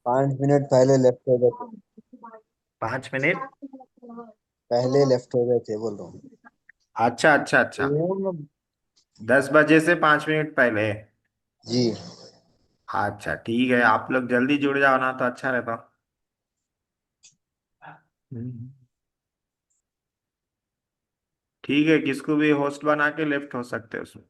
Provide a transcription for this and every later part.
5 minute पहले left हो गए थे। 5 मिनट। पहले लेफ्ट हो गए थे बोल रहा हूँ। अच्छा अच्छा अच्छा। 10 बजे से 5 मिनट पहले। जी। अच्छा ठीक है, आप लोग जल्दी जुड़ जाओ ना तो अच्छा रहता। हम्म। ठीक है, किसको भी होस्ट बना के लेफ्ट हो सकते हो उसमें।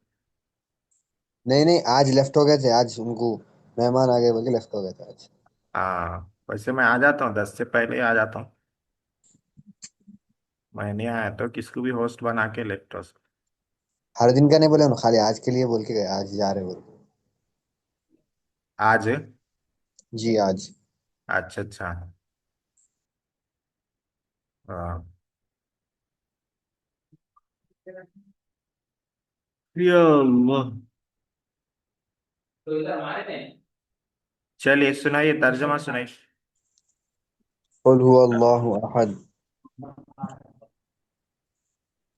नहीं नहीं, आज लेफ्ट हो गए थे, आज उनको मेहमान आ गए बोल के लेफ्ट हो गए थे आज। हाँ वैसे मैं आ जाता हूँ, 10 से पहले ही आ जाता हूँ। मैं नहीं आया तो किसको भी होस्ट बना के लेफ्ट हो सकते। हर दिन का नहीं बोले ना, खाली आज के लिए बोल के गए, आज जा रहे बोल के। आज। जी आज। अच्छा अच्छा। हाँ। या अल्लाह। चलिए सुनाइए, तर्जमा सुनाइए। कुल हुआ अल्लाहु अहद।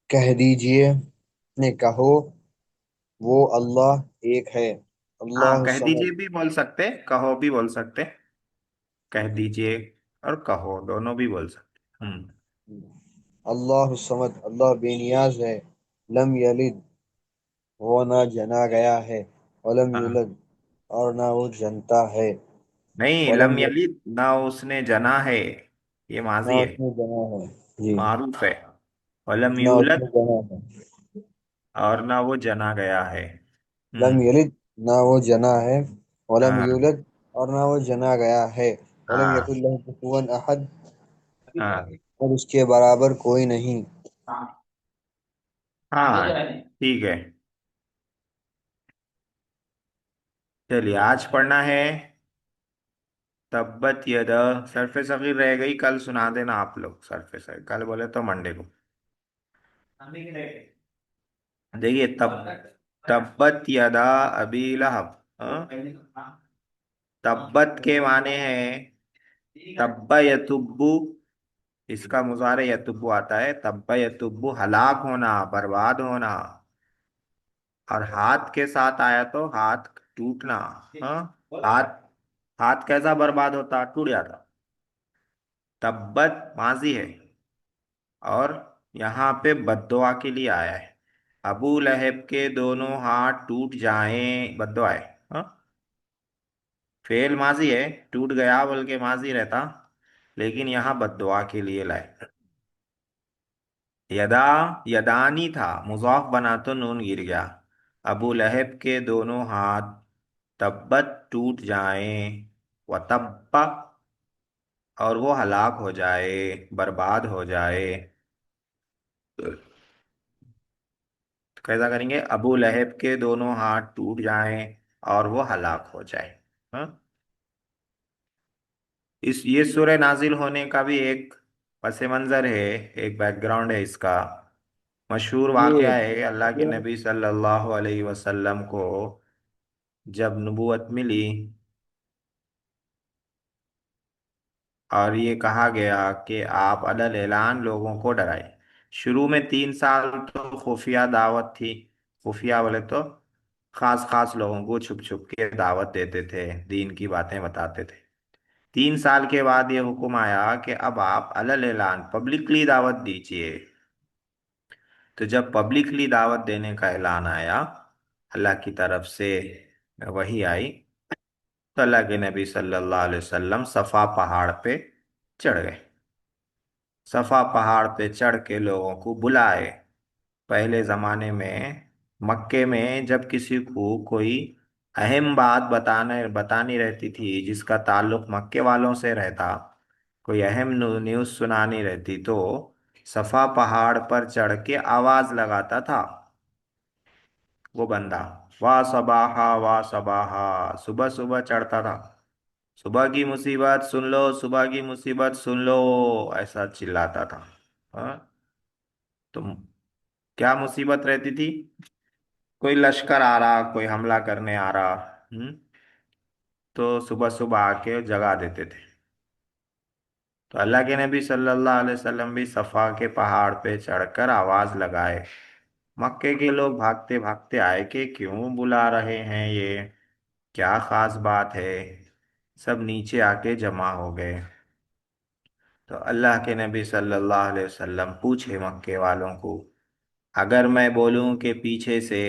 कह दीजिए, ने कहो, वो अल्लाह एक है। हाँ अल्लाह कह दीजिए समद। भी बोल सकते, कहो भी बोल सकते। कह दीजिए और कहो दोनों भी बोल सकते। हम्म। अल्लाह समद, अल्लाह बेनियाज है। लम यलिद, वो ना जना गया है। वलम हाँ। यूलद, और ना वो जनता है। नहीं, वलम लम यलिद ना उसने जना है, ये ना माजी है। उसने जना है। जी। मारूफ है। वलम ना उसने यूलद, जना है। और ना वो जना गया है। लम हम्म। यलिद, ना वो जना है। वलम हाँ यूलद, और ना वो जना गया है। वलम हाँ यकुल लहू कुफुवन अहद, हाँ और उसके बराबर कोई नहीं। हाँ ठीक है। चलिए आज पढ़ना है तब्बत यदा। सरफे सगीर रह गई, कल सुना देना आप लोग सरफे सगीर, कल बोले तो मंडे को। देखिए तब्बत यदा अबी लहब। हाँ? तब्बत के माने हैं तब्बा यतुब्बु। इसका मुजारे यतुब्बु आता है, तब्बा यतुब्बु हलाक होना, बर्बाद होना। और हाथ के साथ आया तो हाथ टूटना। हाँ। हाथ, हाथ कैसा बर्बाद होता, टूट जाता। तब्बत माजी है, और यहाँ पे बद्दुआ के लिए आया है। अबू लहब के दोनों हाथ टूट जाएं, बद्दुआ है। हाँ? फेल माजी है, टूट गया बोल के माजी रहता, लेकिन यहाँ बद्दुआ के लिए लाए। यदा, यदानी था, मुजाफ बना तो नून गिर गया। अबू लहब के दोनों हाथ तब्बत टूट जाएं, व तब्बा, और वो हलाक हो जाए, बर्बाद हो जाए। तो कैसा करेंगे, अबू लहब के दोनों हाथ टूट जाएं और वो हलाक हो जाए। हाँ? इस ये सूरह नाजिल होने का भी एक पस मंजर है, एक बैकग्राउंड है इसका। मशहूर ये वाकया है, अल्लाह के नबी सल्लल्लाहु अलैहि वसल्लम को जब नबूवत मिली और ये कहा गया कि आप अलल ऐलान लोगों को डराए। शुरू में 3 साल तो खुफिया दावत थी। खुफिया बोले तो खास खास लोगों को छुप छुप के दावत देते थे, दीन की बातें बताते थे। 3 साल के बाद ये हुक्म आया कि अब आप अलल ऐलान पब्लिकली दावत दीजिए। तो जब पब्लिकली दावत देने का ऐलान आया अल्लाह की तरफ से, वही आई, तो अल्लाह के नबी सल्लल्लाहु अलैहि वसल्लम सफ़ा पहाड़ पे चढ़ गए। सफ़ा पहाड़ पे चढ़ के लोगों को बुलाए। पहले ज़माने में मक्के में जब किसी को कोई अहम बात बताने बतानी रहती थी, जिसका ताल्लुक मक्के वालों से रहता, कोई अहम न्यूज़ सुनानी रहती, तो सफ़ा पहाड़ पर चढ़ के आवाज़ लगाता था वो बंदा। वाह सबाहा वाह सबाहा, सुबह सुबह चढ़ता था। सुबह की मुसीबत सुन लो, सुबह की मुसीबत सुन लो, ऐसा चिल्लाता था। हाँ? तो क्या मुसीबत रहती थी, कोई लश्कर आ रहा, कोई हमला करने आ रहा। हम्म। तो सुबह सुबह आके जगा देते थे। तो अल्लाह के नबी सल्लल्लाहु अलैहि वसल्लम भी सफ़ा के पहाड़ पे चढ़कर आवाज लगाए। मक्के के लोग भागते भागते आए कि क्यों बुला रहे हैं ये, क्या खास बात है। सब नीचे आके जमा हो गए। तो अल्लाह के नबी सल्लल्लाहु अलैहि वसल्लम पूछे मक्के वालों को, अगर मैं बोलूं कि पीछे से,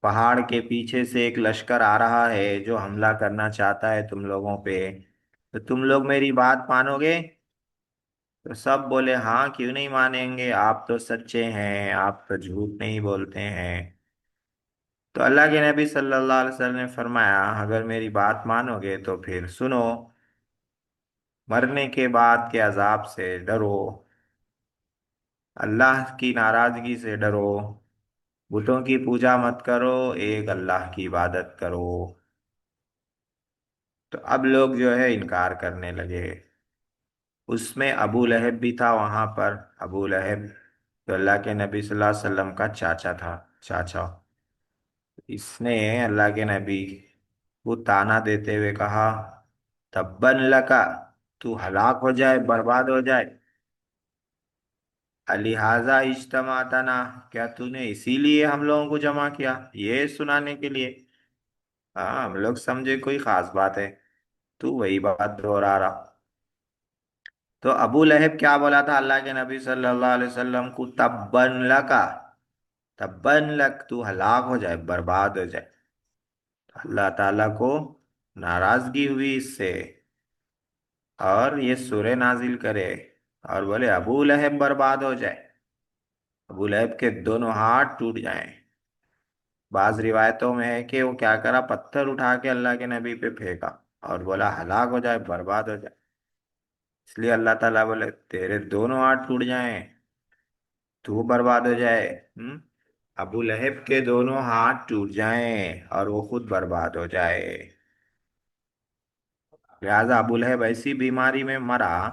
पहाड़ के पीछे से एक लश्कर आ रहा है जो हमला करना चाहता है तुम लोगों पे, तो तुम लोग मेरी बात मानोगे? तो सब बोले हाँ, क्यों नहीं मानेंगे, आप तो सच्चे हैं, आप तो झूठ नहीं बोलते हैं। तो अल्लाह के नबी सल्लल्लाहु अलैहि वसल्लम ने फरमाया, अगर मेरी बात मानोगे तो फिर सुनो, मरने के बाद के अजाब से डरो, अल्लाह की नाराजगी से डरो, बुतों की पूजा मत करो, एक अल्लाह की इबादत करो। तो अब लोग जो है इनकार करने लगे। उसमें अबू लहब भी था वहां पर। अबू लहब तो अल्लाह के नबी सल्लल्लाहु अलैहि वसल्लम का चाचा था, चाचा। इसने अल्लाह के नबी को ताना देते हुए कहा, तब्बन लका, तू हलाक हो जाए, बर्बाद हो जाए। अलिहाजा इज्तमातना, क्या तूने इसीलिए हम लोगों को जमा किया, ये सुनाने के लिए? हाँ, हम लोग समझे कोई खास बात है, तू वही बात दोहरा रहा। तो अबू लहब क्या बोला था अल्लाह के नबी सल्लल्लाहु अलैहि वसल्लम को? तब्बन लका, तब्बन लक, तू हलाक हो जाए, बर्बाद हो जाए। अल्लाह ताला को नाराजगी हुई इससे, और ये सूरह नाजिल करे और बोले अबू लहब बर्बाद हो जाए, अबू लहब के दोनों हाथ टूट जाएं। बाज रिवायतों में है कि वो क्या करा, पत्थर उठा के अल्लाह के नबी पे फेंका और बोला हलाक हो जाए, बर्बाद हो जाए। इसलिए अल्लाह ताला बोले तेरे दोनों हाथ टूट जाएं, तू बर्बाद हो जाए। अबू लहब के दोनों हाथ टूट जाएं और वो खुद बर्बाद हो जाए। लिहाजा अबू लहब ऐसी बीमारी में मरा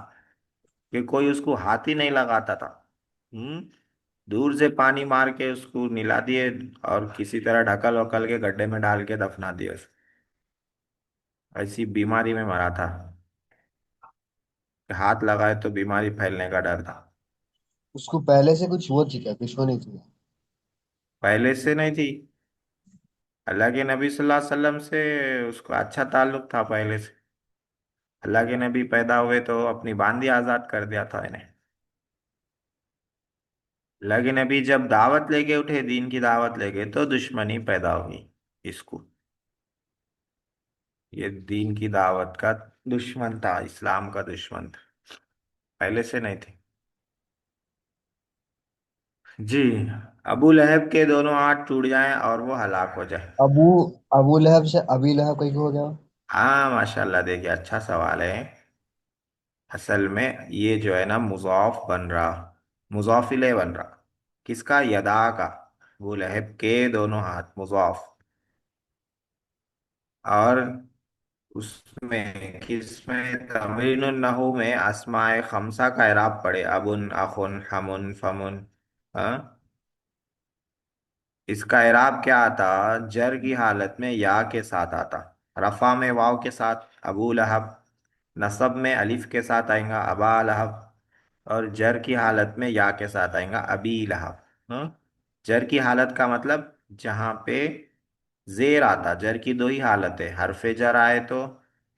कि कोई उसको हाथ ही नहीं लगाता था। हम्म दूर से पानी मार के उसको निला दिए और किसी तरह ढकल वकल के गड्ढे में डाल के दफना दिए उसे। ऐसी बीमारी में मरा था कि हाथ लगाए तो बीमारी फैलने का डर था। उसको पहले से कुछ वो थी क्या, दुश्मनी थी? पहले से नहीं थी, अल्लाह के नबी सल्लल्लाहु अलैहि वसल्लम से उसको अच्छा ताल्लुक था पहले से। अल्लाह के नबी पैदा हुए तो अपनी बांदी आजाद कर दिया था इन्हें। अल्लाह के नबी जब दावत लेके उठे, दीन की दावत लेके, तो दुश्मनी पैदा हुई इसको। ये दीन की दावत का दुश्मन था, इस्लाम का दुश्मन था, पहले से नहीं थी। जी। अबू लहब के दोनों हाथ टूट जाएं और वो हलाक हो जाए। अबू अबू लहब से अबी लहब कहीं हो गया? हाँ माशाल्लाह, देखिए अच्छा सवाल है। असल में ये जो है ना मुज़ाफ बन रहा, मुज़ाफ इलैह बन रहा। किसका? यदा का। अबू लहब के दोनों हाथ, मुज़ाफ। और उसमें किसमें, तमरीनुन नहू में अस्माए खमसा का इराब पड़े, अबुन अखुन हमुन फमुन। हाँ, इसका इराब क्या आता? जर की हालत में या के साथ आता, रफा में वाव के साथ अबू लहब, नसब में अलिफ के साथ आएगा अबा लहब, और जर की हालत में या के साथ आएगा अबी लहब। हाँ? जर की हालत का मतलब जहाँ पे जेर आता, जर की दो ही हालत है, हरफे जर आए तो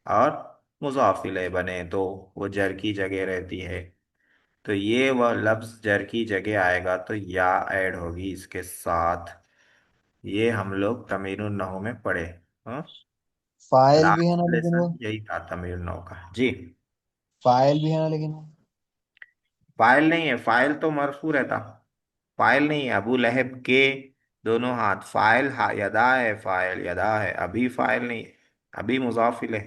और मुज़ाफ इलैह बने तो वो जर की जगह रहती है। तो ये वह लफ्ज जर की जगह आएगा तो या ऐड होगी इसके साथ। ये हम लोग तमीरुन नहू में पढ़े। हाँ, फाइल भी है ना लास्ट लेकिन वो, लेसन यही था तमीरुन नहू का। जी। फाइल भी है ना लेकिन वो। फाइल नहीं है, फाइल तो मरफू रहता, फाइल नहीं है। अबू लहब के दोनों हाथ, फाइल यदा है, फाइल यदा है, अभी फाइल नहीं है, अभी मुजाफिल है।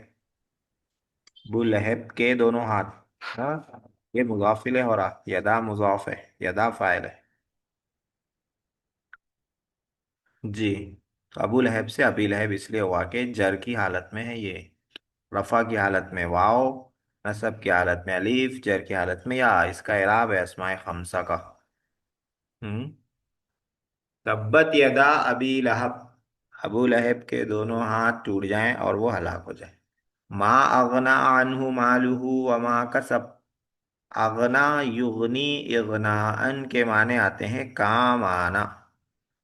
अबू लहब के दोनों हाथ, हाँ, ये मुजाफिल है हो रहा, यदा मुजाफ है, यदा फाइल है। जी। तो अबू लहब से अबी लहब इसलिए हुआ कि जर की हालत में है ये, रफा की हालत में वाव, नसब की हालत में अलीफ, जर की हालत में या। इसका इराब है अस्माए खमसा का। हम्म तब्बत यदा अबी लहब, अबू लहब के दोनों हाथ टूट जाएं और वो हलाक हो जाए। मा अगना अनहु मालुहु व मा कसब। अगना युगनी, इगनाअन के माने आते हैं काम आना,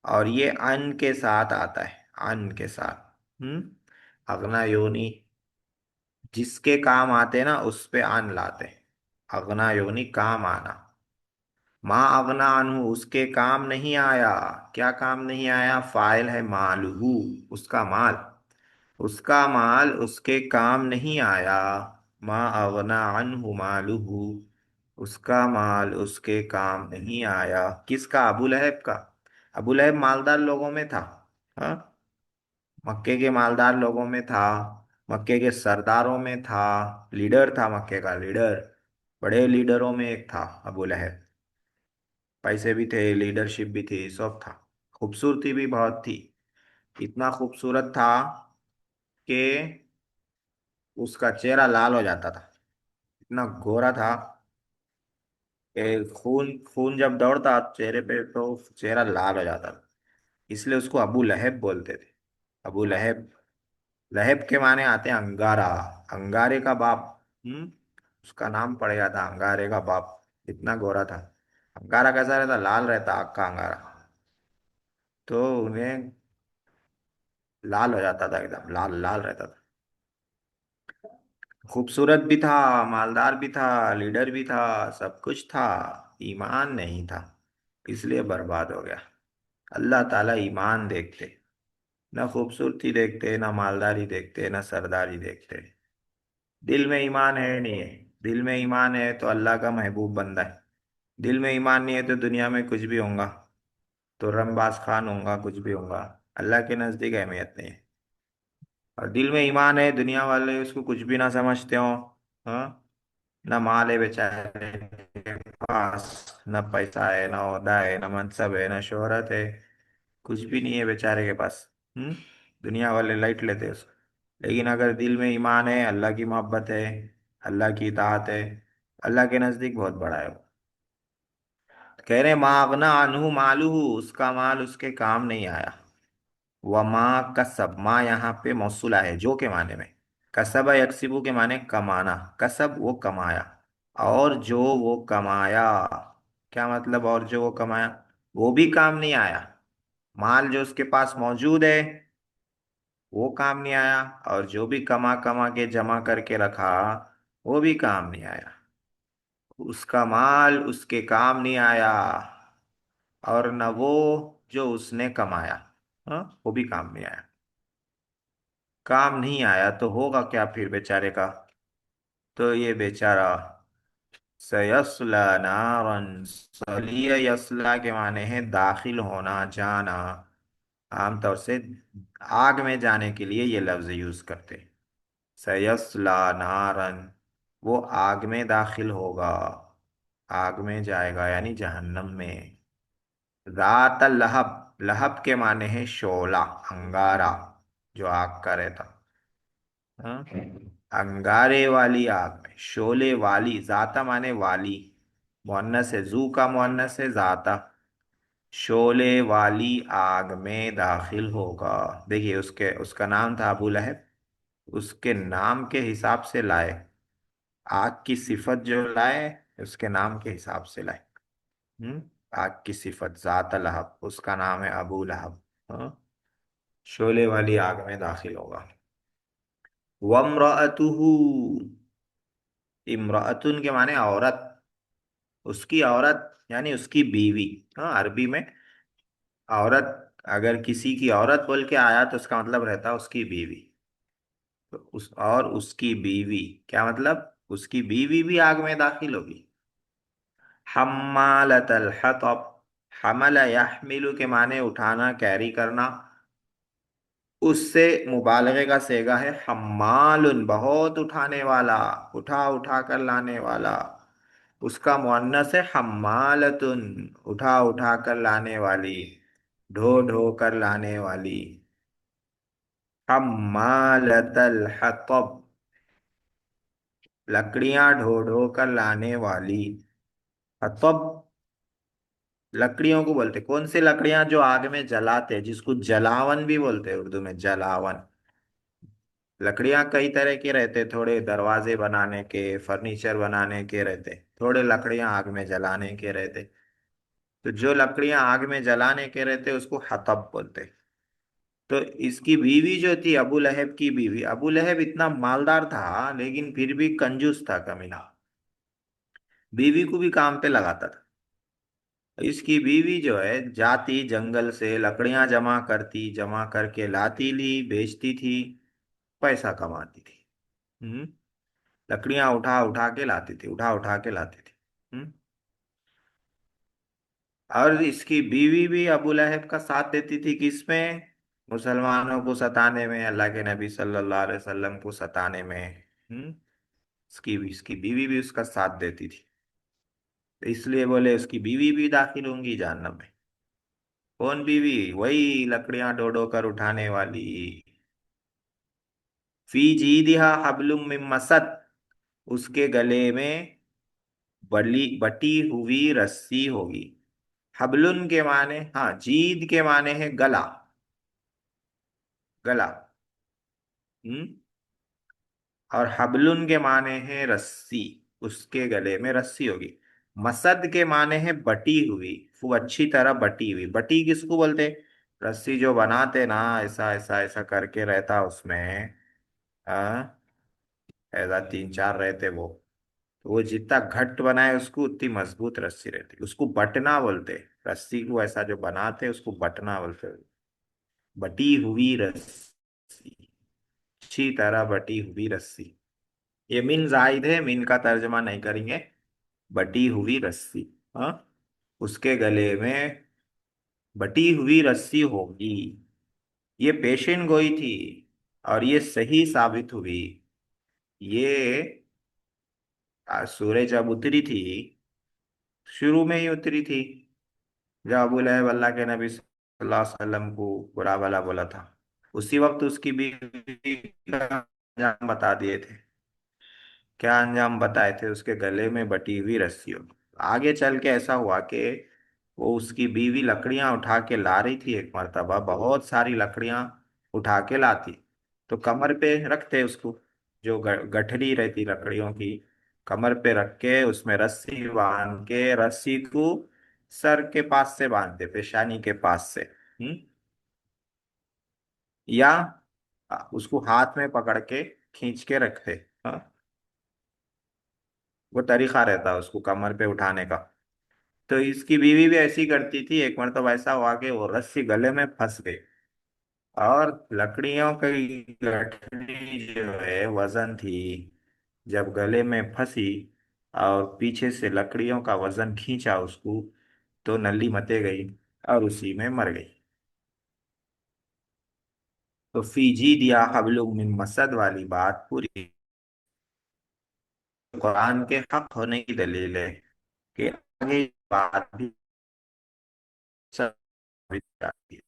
और ये अन के साथ आता है, अन के साथ। अगना योनी, जिसके काम आते ना उस पे आन लाते। अगना योनि काम आना। माँ अगना अनहु उसके काम नहीं आया। क्या काम नहीं आया? फाइल है मालहू, उसका माल। उसका माल उसके काम नहीं आया। माँ अगना अनहु मालहू, उसका माल उसके काम नहीं आया। किसका? अबू लहब का। अबू लहब मालदार लोगों में था। हाँ, मक्के के मालदार लोगों में था, मक्के के सरदारों में था, लीडर था, मक्के का लीडर, बड़े लीडरों में एक था अबू लहब। पैसे भी थे, लीडरशिप भी थी, सब था। खूबसूरती भी बहुत थी। इतना खूबसूरत था कि उसका चेहरा लाल हो जाता था। इतना गोरा था कि खून खून जब दौड़ता चेहरे पे तो चेहरा लाल हो जाता था। इसलिए उसको अबू लहब बोलते थे। अबू लहब, लहब के माने आते हैं अंगारा, अंगारे का बाप। उसका नाम पड़ गया था अंगारे का बाप। इतना गोरा था। अंगारा कैसा रहता? लाल रहता, आग का अंगारा। तो उन्हें लाल हो जाता था, एकदम लाल लाल रहता था। खूबसूरत भी था, मालदार भी था, लीडर भी था, सब कुछ था। ईमान नहीं था, इसलिए बर्बाद हो गया। अल्लाह ताला ईमान देखते, ना खूबसूरती देखते, ना मालदारी देखते, ना सरदारी देखते। दिल में ईमान है नहीं है? दिल में ईमान है तो अल्लाह का महबूब बंदा है। दिल में ईमान नहीं है तो दुनिया में कुछ भी होगा, तो रंगबाज खान होगा, कुछ भी होगा, अल्लाह के नजदीक अहमियत नहीं है। और दिल में ईमान है, दुनिया वाले उसको कुछ भी ना समझते हो। हाँ, ना माल है बेचारे के पास, ना पैसा है, ना ओहदा है, ना मनसब है, ना शोहरत है, कुछ भी नहीं है बेचारे के पास। हम्म। दुनिया वाले लाइट लेते हैं उसको। लेकिन अगर दिल में ईमान है, अल्लाह की मोहब्बत है, अल्लाह की इताअत है, अल्लाह के नजदीक बहुत बड़ा है वो। कह रहे मागना अनहु मालूहू, उसका माल उसके काम नहीं आया। व माँ कसब, माँ यहाँ पे मौसूला है जो के माने में। कसब यकसिबू के माने कमाना, कसब वो कमाया, और जो वो कमाया। क्या मतलब और जो वो कमाया? वो भी काम नहीं आया। माल जो उसके पास मौजूद है वो काम नहीं आया, और जो भी कमा कमा के जमा करके रखा वो भी काम नहीं आया। उसका माल उसके काम नहीं आया, और न वो जो उसने कमाया, हाँ, वो भी काम नहीं आया। काम नहीं आया तो होगा क्या फिर बेचारे का? तो ये बेचारा सयस्ला नारन, सलिय यसला के माने हैं दाखिल होना, जाना। आमतौर से आग में जाने के लिए ये लफ्ज यूज करते हैं। सयस्ला नारन, वो आग में दाखिल होगा, आग में जाएगा यानी जहन्नम में। रात लहब, लहब के माने हैं शोला, अंगारा, जो आग का रहता। हाँ? अंगारे वाली आग में, शोले वाली, जाता माने वाली, मुअन्नस है, जू का मुअन्नस है जाता। शोले वाली आग में दाखिल होगा। देखिए उसके, उसका नाम था अबू लहब, उसके नाम के हिसाब से लाए, आग की सिफत जो लाए उसके नाम के हिसाब से लाए। हम्म। आग की सिफत जात लहब, उसका नाम है अबू लहब। हाँ? शोले वाली आग में दाखिल होगा। वम्रअतुहु, इम्रातुन के माने औरत, उसकी औरत यानी उसकी बीवी। हाँ, अरबी में औरत, अगर किसी की औरत बोल के आया तो उसका मतलब रहता है उसकी बीवी। तो उस और उसकी बीवी, क्या मतलब? उसकी बीवी भी आग में दाखिल होगी। हम्मालतल हतब, हमला यहमिलु के माने उठाना, कैरी करना। उससे मुबालगे का सेगा है हम्मालुन, बहुत उठाने वाला, उठा उठा कर लाने वाला। उसका मुअन्नस है हम्मालतुन, उठा उठा कर लाने वाली, ढो ढो कर लाने वाली। हम्मालतल हतब, लकड़ियां ढो ढो कर लाने वाली। हतब लकड़ियों को बोलते, कौन सी लकड़ियां? जो आग में जलाते हैं, जिसको जलावन भी बोलते हैं उर्दू में, जलावन। लकड़ियां कई तरह के रहते, थोड़े दरवाजे बनाने के, फर्नीचर बनाने के रहते, थोड़े लकड़ियां आग में जलाने के रहते। तो जो लकड़ियां आग में जलाने के रहते उसको हतब बोलते। तो इसकी बीवी जो थी, अबू लहब की बीवी, अबू लहब इतना मालदार था लेकिन फिर भी कंजूस था कमीना। बीवी को भी काम पे लगाता था। इसकी बीवी जो है जाती जंगल से लकड़ियां जमा करती, जमा करके लाती, ली बेचती थी, पैसा कमाती थी। हम्म। लकड़ियां उठा उठा के लाती थी, उठा उठा के लाती थी। और इसकी बीवी भी अबू लहब का साथ देती थी, किसमें? मुसलमानों को सताने में, अल्लाह के नबी सल्लल्लाहु अलैहि वसल्लम को सताने में। इसकी बीवी भी उसका साथ देती थी। तो इसलिए बोले उसकी बीवी भी दाखिल होंगी जहन्नम में। कौन बीवी? वही लकड़ियां ढो ढो कर उठाने वाली। फी जीदिहा हब्लुम मिन मसद, उसके गले में बली बटी हुई रस्सी होगी। हबलुन के माने, हाँ, जीद के माने है गला, गला। हम्म। और हबलुन के माने हैं रस्सी, उसके गले में रस्सी होगी। मसद के माने हैं बटी हुई, वो अच्छी तरह बटी हुई। बटी किसको बोलते? रस्सी जो बनाते ना, ऐसा ऐसा ऐसा करके रहता उसमें। हाँ, ऐसा तीन चार रहते वो। तो वो जितना घट बनाए उसको उतनी मजबूत रस्सी रहती, उसको बटना बोलते। रस्सी को ऐसा जो बनाते उसको बटना बोलते। बटी हुई रस्सी, अच्छी तरह बटी हुई रस्सी। ये मिन जायद है, मिन का तर्जमा नहीं करेंगे। बटी हुई रस्सी। हाँ, उसके गले में बटी हुई रस्सी होगी। ये पेशिन गोई थी और ये सही साबित हुई। ये सूरज जब उतरी थी, शुरू में ही उतरी थी, जब अबू लहब अल्लाह के नबी सल्लल्लाहु अलैहि वसल्लम को बुरा भला बोला था। उसी वक्त उसकी बीवी का अंजाम बता दिए थे। क्या अंजाम बताए थे? उसके गले में बटी हुई रस्सियों। आगे चल के ऐसा हुआ कि वो उसकी बीवी लकड़ियां उठा के ला रही थी, एक मर्तबा बहुत सारी लकड़ियां उठा के लाती। तो कमर पे रखते उसको, जो गठरी रहती लकड़ियों की, कमर पे रख के उसमें रस्सी बांध के, रस्सी को सर के पास से बांधते, पेशानी के पास से। या उसको हाथ में पकड़ के खींच के रखते। हाँ, वो तरीका रहता है उसको कमर पे उठाने का। तो इसकी बीवी भी ऐसी करती थी। एक मरतबा ऐसा हुआ कि वो रस्सी गले में फंस गई, और लकड़ियों की गठरी जो है वजन थी, जब गले में फंसी और पीछे से लकड़ियों का वजन खींचा उसको, तो नली मते गई और उसी में मर गई। तो फीजी दिया हबलुम मिन मसद वाली बात पूरी कुरान के हक होने की दलील है कि आगे बात भी साबित आती है।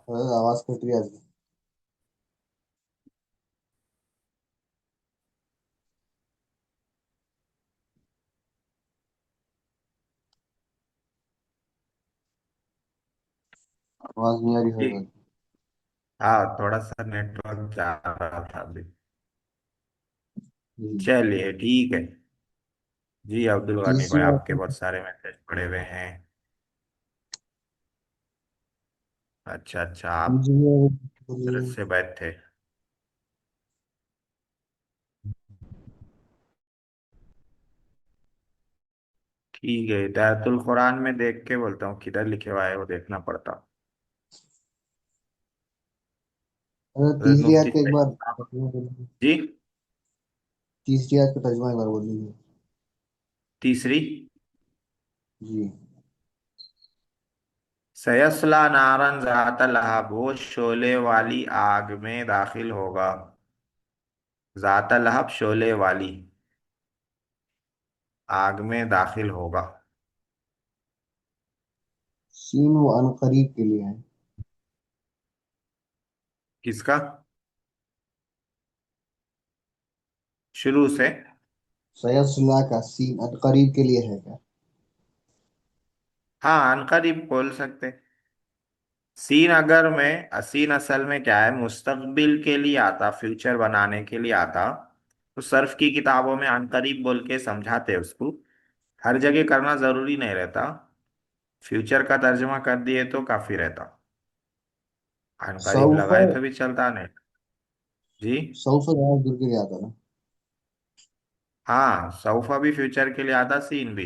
आवाज कट रही है आपकी। आवाज नहीं आ रही है। ठीक। हाँ, थोड़ा सा नेटवर्क जा रहा था अभी। जी। चलिए ठीक है। जी अब्दुल गनी तीसरी भाई, आपके बात। बहुत सारे मैसेज पड़े हुए हैं। अच्छा अच्छा, आप तीसरी बात तरफ बोलिए। से बैठ थे। ठीक है, हिदायतुल कुरान में देख के बोलता हूँ, किधर लिखे हुआ है वो देखना पड़ता। तीसरी मुफ्ती बात का एक बार साहब। तर्जुमा बोलिए। जी। तीसरी बात का तर्जुमा एक बार बोल दीजिए। तीसरी, जी। सयस्ला नारन जात लहब, वो शोले वाली आग में दाखिल होगा। जात लहब, शोले वाली आग में दाखिल होगा। सीन वो अनकरीब के लिए है। किसका? शुरू से। सयस्ला का सीन अनकरीब के लिए है क्या? हाँ, अनकरीब बोल सकते। सीन अगर में सीन असल में क्या है, मुस्तकबिल के लिए आता, फ्यूचर बनाने के लिए आता। तो सर्फ की किताबों में अनकरीब बोल के समझाते हैं उसको। हर जगह करना जरूरी नहीं रहता। फ्यूचर का तर्जुमा कर दिए तो काफी रहता। अनकरीब सऊफा। लगाए तो भी चलता नहीं। जी। सऊफा ज्यादा दूर के लिए आता ना। हाँ, सऊफा भी फ्यूचर के लिए आधा सीन भी।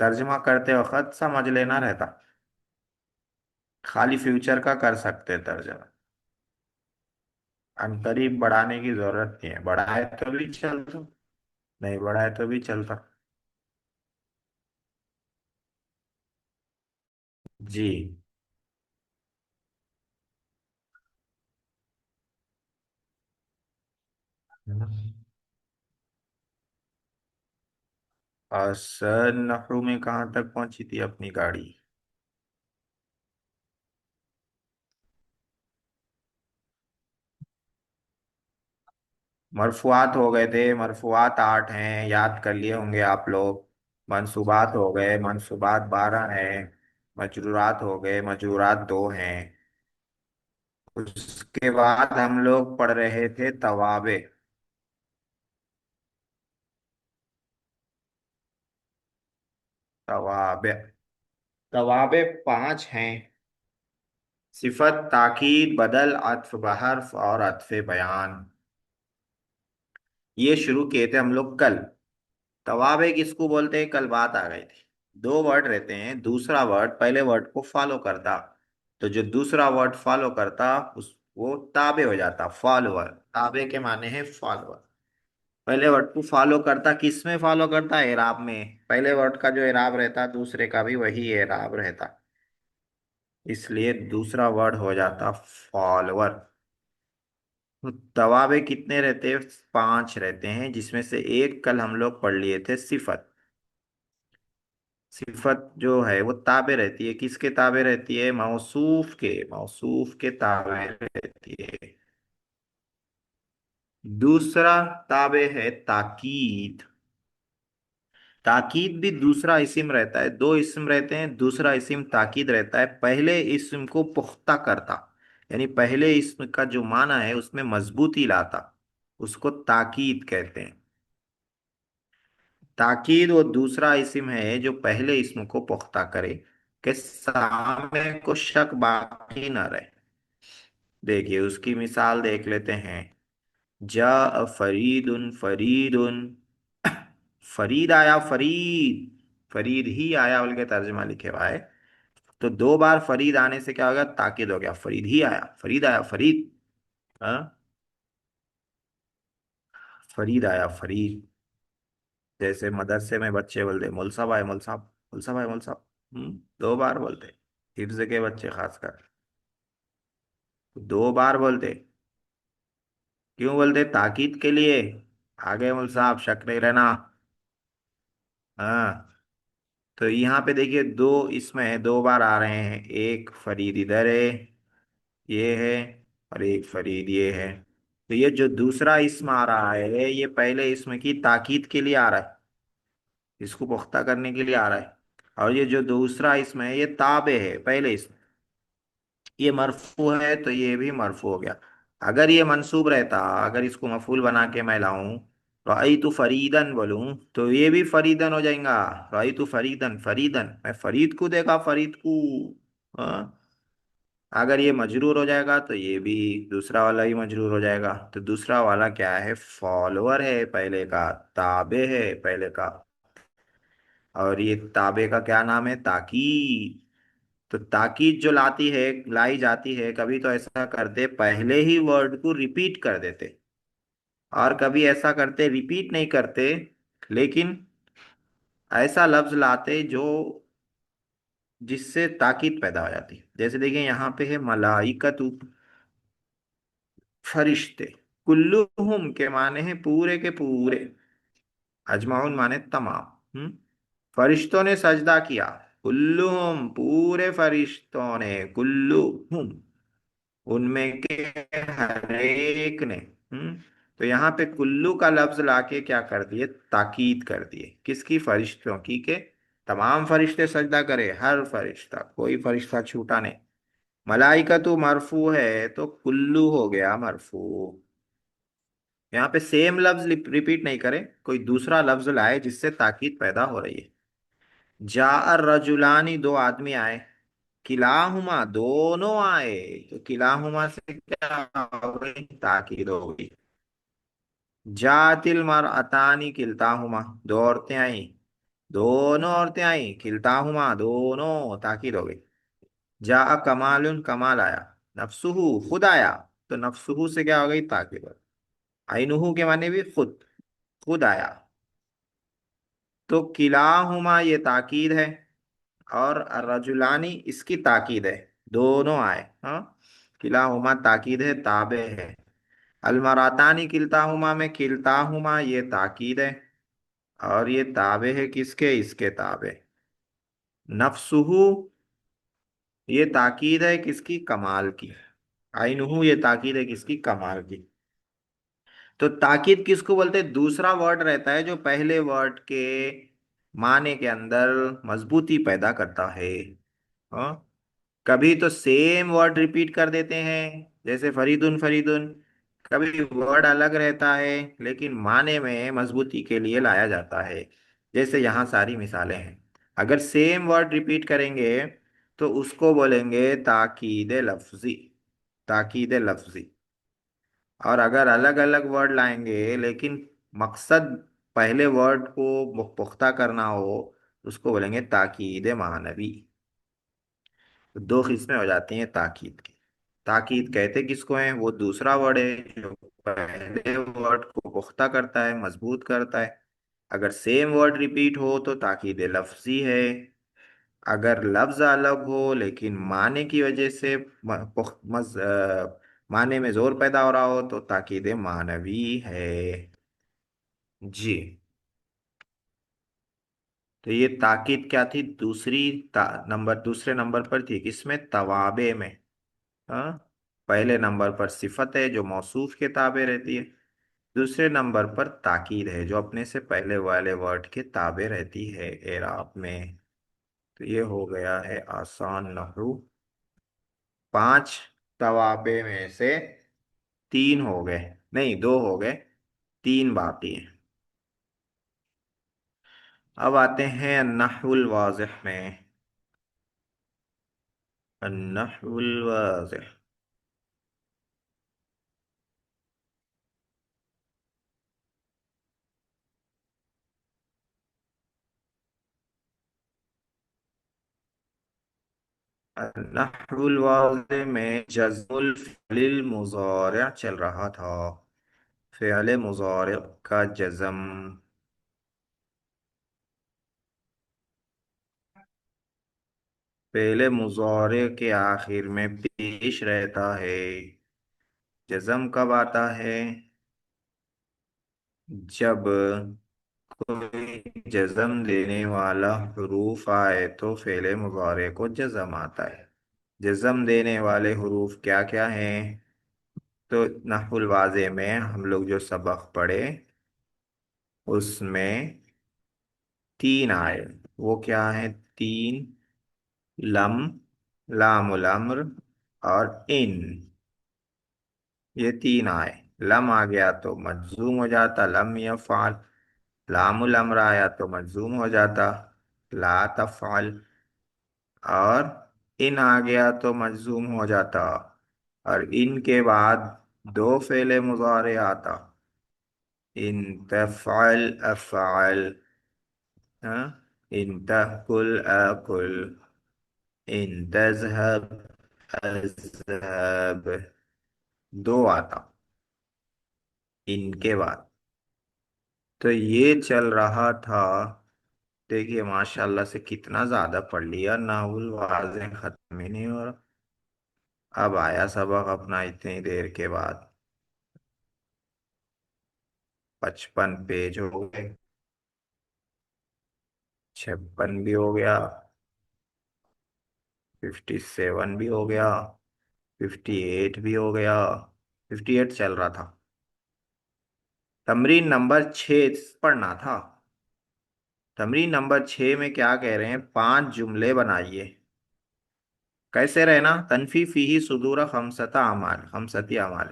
तर्जुमा करते वक्त समझ लेना रहता। खाली फ्यूचर का कर सकते हैं तर्जुमा। अनकरीब बढ़ाने की जरूरत नहीं है, बढ़ाए तो भी चलता, नहीं बढ़ाए तो भी चलता। जी। और सर नहू में कहाँ तक पहुंची थी अपनी गाड़ी? मरफुआत हो गए थे, मरफुआत 8 हैं, याद कर लिए होंगे आप लोग। मंसूबात हो गए, मंसूबात 12 हैं। मजरूरात हो गए, मजरूरात 2 हैं। उसके बाद हम लोग पढ़ रहे थे तवाबे। तवाबे। तवाबे 5 हैं। सिफत, ताकीद, बदल, अत्फ बहर्फ और अत्फ बयान। ये शुरू किए थे हम लोग कल। तवाबे किसको बोलते हैं, कल बात आ गई थी। दो वर्ड रहते हैं, दूसरा वर्ड पहले वर्ड को फॉलो करता। तो जो दूसरा वर्ड फॉलो करता उस वो ताबे हो जाता, फॉलोअर। ताबे के माने हैं फॉलोअर। पहले वर्ड को फॉलो करता, किस में फॉलो करता, एराब में। पहले वर्ड का जो एराब रहता दूसरे का भी वही एराब रहता। इसलिए दूसरा वर्ड हो जाता फॉलोअर। तो तवाबे कितने रहते हैं? 5 रहते हैं, जिसमें से एक कल हम लोग पढ़ लिए थे, सिफत। सिफत जो है वो ताबे रहती है, किसके ताबे रहती है? मौसूफ के, मौसूफ के ताबे रहती है। दूसरा ताबे है ताकीद। ताकीद भी दूसरा इस्म रहता है, दो इस्म रहते हैं, दूसरा इस्म ताकीद रहता है। पहले इस्म को पुख्ता करता, यानी पहले इस्म का जो माना है उसमें मजबूती लाता, उसको ताकीद कहते हैं। ताकीद वो दूसरा इस्म है जो पहले इस्म को पुख्ता करे, कि सामने को शक बाकी ना रहे। देखिए उसकी मिसाल देख लेते हैं। जा फरीदुन, फरीदुन। फरीद आया, फरीद। फरीद ही आया बोल के तर्जुमा लिखे हुआ है। तो 2 बार फरीद आने से क्या होगा, ताकीद हो गया, फरीद ही आया, फरीद आया, फरीद। हाँ, फरीद आया, फरीद। जैसे मदरसे में बच्चे बोलते मौल साहब आए, मौल साहब, मौल साहब आए, मौल साहब। 2 बार बोलते। हिफ्ज के बच्चे खासकर 2 बार बोलते। क्यों बोलते? ताकीद के लिए। आगे मौल साहब, शक नहीं रहना। हाँ। तो यहाँ पे देखिए दो इसमें 2 बार आ रहे हैं, एक फरीद इधर है, ये है, और एक फरीद ये है। तो ये जो दूसरा इसम आ रहा है ये पहले इसम की ताकीद के लिए आ रहा है, इसको पुख्ता करने के लिए आ रहा है। और ये जो दूसरा इसम है ये ताबे है पहले इसम। ये मरफू है तो ये भी मरफू हो गया। अगर ये मंसूब रहता, अगर इसको मफूल बना के मैं लाऊं, रई तो फरीदन बोलूं, तो ये भी फरीदन हो जाएगा। रई तो फरीदन, फरीदन, मैं फरीद को देखा, फरीद को। हाँ? अगर ये मजरूर हो जाएगा तो ये भी दूसरा वाला ही मजरूर हो जाएगा। तो दूसरा वाला क्या है? फॉलोअर है पहले का, ताबे है पहले का। और ये ताबे का क्या नाम है? ताकीद। तो ताकीद जो लाती है, लाई जाती है, कभी तो ऐसा करते पहले ही वर्ड को रिपीट कर देते, और कभी ऐसा करते रिपीट नहीं करते, लेकिन ऐसा लफ्ज लाते जो जिससे ताकीद पैदा हो जाती है। जैसे देखिए यहाँ पे है मलाइकतु, फरिश्ते। कुल्लुहुम के माने हैं पूरे के पूरे, अजमाउन माने तमाम। फरिश्तों ने सजदा किया। कुल्लुहुम पूरे फरिश्तों ने, कुल्लुहुम उनमें के हर एक ने। तो यहाँ पे कुल्लू का लफ्ज लाके क्या कर दिए? ताकीद कर दिए, किसकी? फरिश्तों की, के तमाम फरिश्ते सजदा करे, हर फरिश्ता, कोई फरिश्ता छूटा नहीं। मलाइका तो मरफू है तो कुल्लू हो गया मरफू। यहाँ पे सेम लफ्ज रिपीट नहीं करें, कोई दूसरा लफ्ज लाए जिससे ताकीद पैदा हो रही है। जा रजुलानी, दो आदमी आए। किलाहुमा, दोनों आए। तो किलाहुमा से क्या हो गई, ताकीद हो गई। जातिल मरअतानी किलताहुमा, दो औरतें आई। दोनों औरतें आई, किलताहुमा, दोनों, ताकीद हो गई। जा कमालुन, कमाल आया। नफ्सुहु, खुद आया। तो नफ्सुहु से क्या हो गई, ताकीद हो गई। आइनुहु के माने भी खुद, खुद आया। तो किलाहुमा ये ताकीद है, और रजुलानी इसकी ताकीद है। दोनों आए, हाँ। किलाहुमा ताकीद है, ताबे है। अलमरातानी किलताहुमा में किलताहुमा ये ताकीद है, और ये ताबे है किसके, इसके ताबे। नफ्सुहु ये ताकीद है किसकी, कमाल की। आइनुहु ये ताकीद है किसकी, कमाल की। तो ताकीद किसको बोलते हैं, दूसरा वर्ड रहता है जो पहले वर्ड के माने के अंदर मजबूती पैदा करता है। हाँ। कभी तो सेम वर्ड रिपीट कर देते हैं, जैसे फरीदुन फरीदुन। कभी वर्ड अलग रहता है लेकिन माने में मजबूती के लिए लाया जाता है। जैसे यहाँ सारी मिसालें हैं। अगर सेम वर्ड रिपीट करेंगे तो उसको बोलेंगे ताकीद लफ्जी, ताकीद लफ्जी। और अगर अलग अलग वर्ड लाएंगे लेकिन मकसद पहले वर्ड को पुख्ता करना हो, उसको बोलेंगे ताकीद मानवी। तो दो किस्में हो जाती हैं ताकीद की। ताकीद कहते किसको हैं, वो दूसरा वर्ड है जो पहले वर्ड को पुख्ता करता है, मजबूत करता है। अगर सेम वर्ड रिपीट हो तो ताकीद लफ्जी है। अगर लफ्ज अलग हो लेकिन माने की वजह से माने में जोर पैदा हो रहा हो तो ताकीद मानवी है। जी। तो ये ताकीद क्या थी, नंबर, दूसरे नंबर पर थी, किसमें, तवाबे में। हाँ। पहले नंबर पर सिफत है जो मौसूफ के ताबे रहती है। दूसरे नंबर पर ताकीद है जो अपने से पहले वाले वर्ड के ताबे रहती है एराब में। तो ये हो गया है आसान नहू। 5 तवाबे में से 3 हो गए, नहीं 2 हो गए, 3 बाकी हैं। अब आते हैं नहवुल वाज़िह में। नहवुल वाज़िह। नहवुल वाज़िह में जज़्मुल फ़िल मुज़ारिअ चल रहा था। फ़िल मुज़ारिअ का जज़म फ़िल मुज़ारिअ के आखिर में पेश रहता है। जज़म कब आता है, जब कोई जज़म देने वाला हरूफ आए तो फ़िल मुज़ारिअ को जज़म आता है। जज़म देने वाले हरूफ क्या क्या हैं, तो नहवुल वाज़े में हम लोग जो सबक पढ़े उसमें 3 आए। वो क्या है, 3, लम, लामुल अम्र और इन। ये 3 आए। लम आ गया तो मजजूम हो जाता लम यफ़अल। लामुल अम्र आया तो मजजूम हो जाता ला तफ़अल। और इन आ गया तो मजजूम हो जाता, और इन के बाद 2 फ़ेले मुज़ारे आता, इन तफ़अल अफ़अल। हाँ। इन तअकुल आकुल। इन तज़हब अज़हब। 2 आता इनके बाद। तो ये चल रहा था। देखिए माशाल्लाह से कितना ज्यादा पढ़ लिया, नाहुल वाज़े खत्म ही नहीं हो रहा। अब आया सबक अपना इतनी देर के बाद। 55 पेज हो गए, 56 भी हो गया, 57 भी हो गया, 58 भी हो गया। 58 चल रहा था। तमरीन नंबर 6 पढ़ना था। तमरीन नंबर 6 में क्या कह रहे हैं, 5 जुमले बनाइए। कैसे रहना, तनफी फीही सुदूर खमसता अमाल, खमसती अमाल।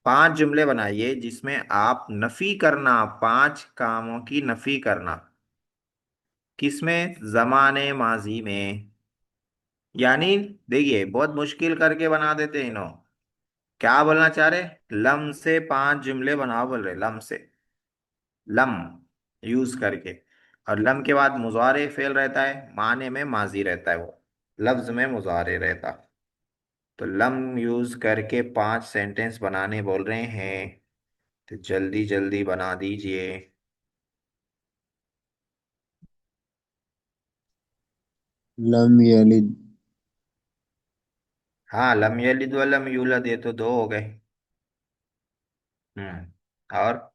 पांच जुमले बनाइए जिसमें आप नफी करना, पांच कामों की नफी करना। किसमें? जमाने माजी में। यानी देखिए, बहुत मुश्किल करके बना देते हैं इन्हों। क्या बोलना चाह रहे? लम से पांच जुमले बनाओ बोल रहे, लम से। लम यूज करके। और लम के बाद मुजारे फेल रहता है, माने में माजी रहता है, वो लफ्ज में मुजारे रहता। तो लम यूज करके पांच सेंटेंस बनाने बोल रहे हैं। तो जल्दी जल्दी बना दीजिए। लम यलिद। हाँ, लम यलिद व लम यूलद, ये तो दो हो गए। और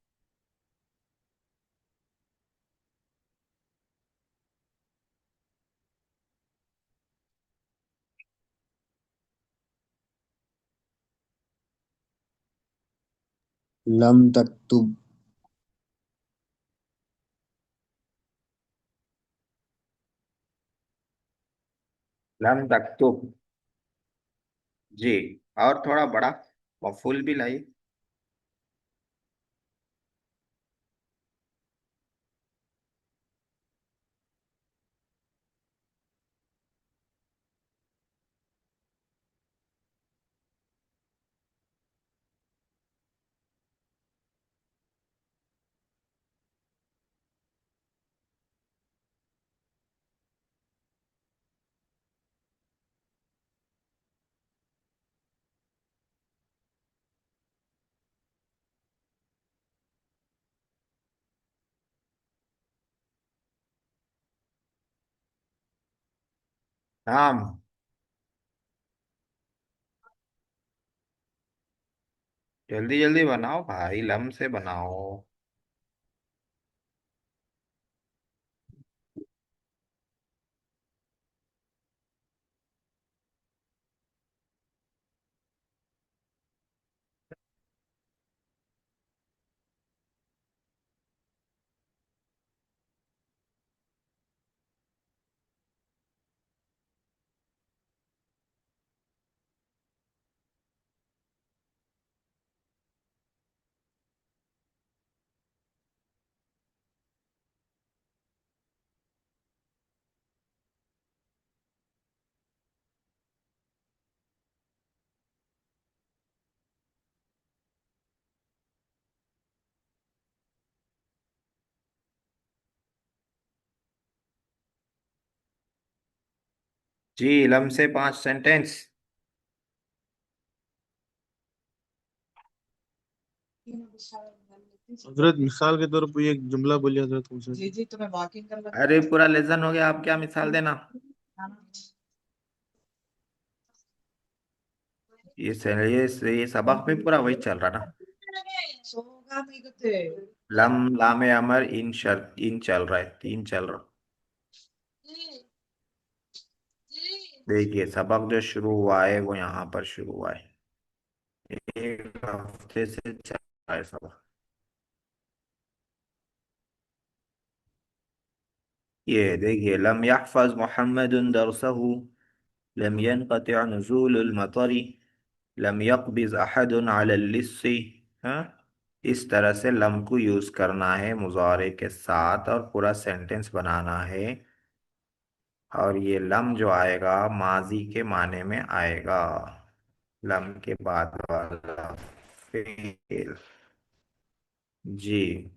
लम तक्तुब। लम तक्तुब। जी। और थोड़ा बड़ा मफूल भी लाइए। हाँ, जल्दी जल्दी बनाओ भाई, लम से बनाओ। जी, लम से पांच सेंटेंस। हजरत मिसाल के तौर पर एक जुमला बोलिए हजरत उनसे। जी जी, तो मैं वॉकिंग कर लगा। अरे पूरा लेसन हो गया, आप क्या मिसाल देना। ये सबक में पूरा वही चल रहा ना। लम, लामे अमर, इन शर्त, इन चल रहा है, तीन चल रहा। देखिए, सबक जो शुरू हुआ है वो यहाँ पर शुरू हुआ है। एक हफ्ते से चल रहा है सबक। ये देखिए, लम यहफज मोहम्मद दरसहु, लम यनक़ति नुज़ूलुल मतरी, लम यक़बिज़ अहदुन अलल लिस्सी। हाँ, इस तरह से लम को यूज करना है मुजारे के साथ और पूरा सेंटेंस बनाना है। और ये लम जो आएगा माजी के माने में आएगा। लम के बाद वाला फेल। जी,